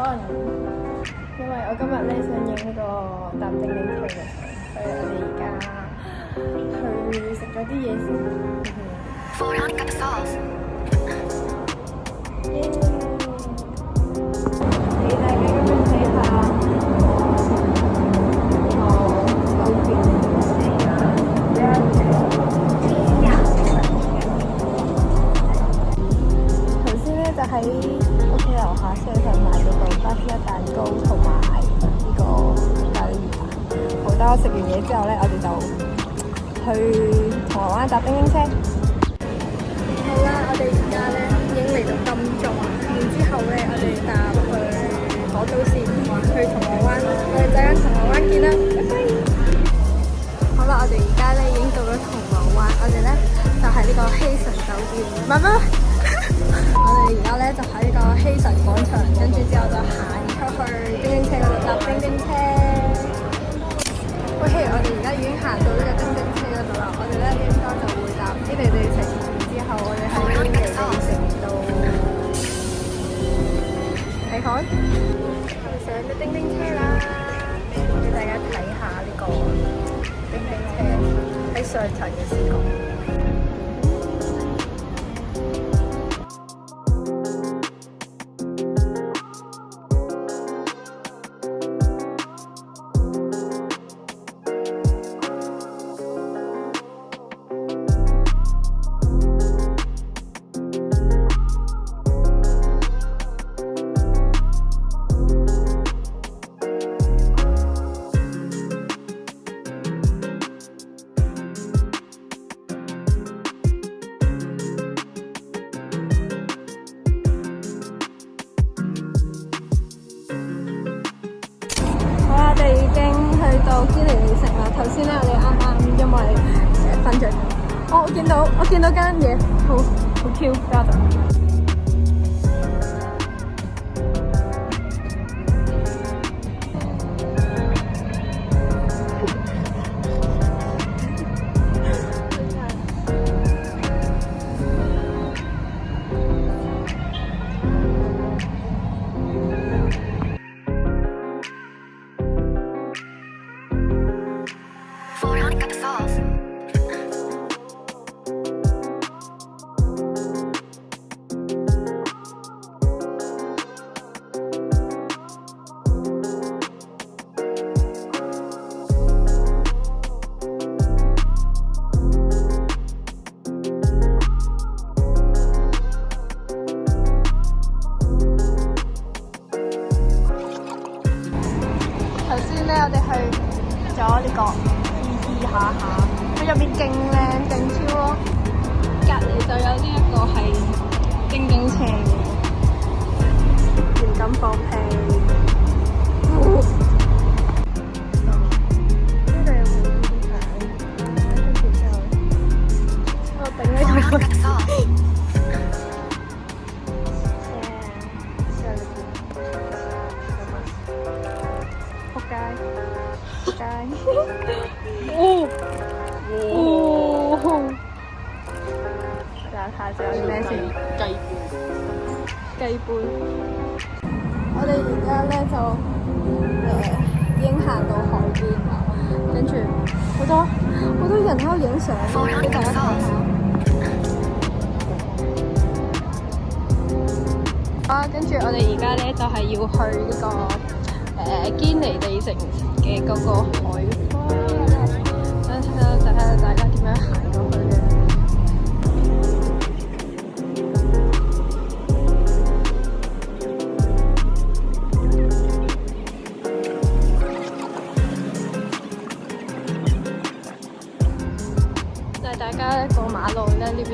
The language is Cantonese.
可能因為我今日咧想影呢個搭叮叮車嘅相，所以我哋而家去食咗啲嘢先。俾大家咁樣睇下頭先咧就喺屋企樓下商場買咗個巴斯克蛋糕同埋呢個咖喱魚蛋。好多食完嘢之後咧，我哋就去銅鑼灣搭叮叮車。好啦，我哋而家咧已經嚟到金鐘，然之後咧我哋搭去港島線去銅鑼灣。我哋陣間銅鑼灣見啦，拜拜。好啦，我哋而家咧已經到咗銅鑼灣，我哋咧就係呢個希慎酒店。唔係我哋而家咧就喺呢個希慎廣場，跟住之後就行出去叮叮車嗰度搭叮叮車。喂，我哋而家已經行到呢個叮叮車嗰度啦，我哋咧應該就會搭堅尼地城，然之後我哋喺堅尼地城度睇海。我哋上咗叮叮車啦，俾大家睇下呢個叮叮車喺上層嘅視覺。我哋已經去到堅尼地城啦。頭先咧，我哋啱啱因為瞓着咗。我見到間嘢，好 Q 加特。我哋去咗呢個意下，佢入面勁靚勁超咯。隔離就有呢一個係叮叮車，唔敢放屁。呢度有冇啲牌？跟住之後，我頂呢個。仆街！睇下仲有啲咩先？雞杯。我哋而家咧就已經行到海邊啦，跟住好多人喺度影相，俾大家睇下。跟住我哋而家咧就係要去呢個堅尼地城嘅嗰個海灣，睇下大家點樣行過去嘅。但係大家過馬路咧，呢邊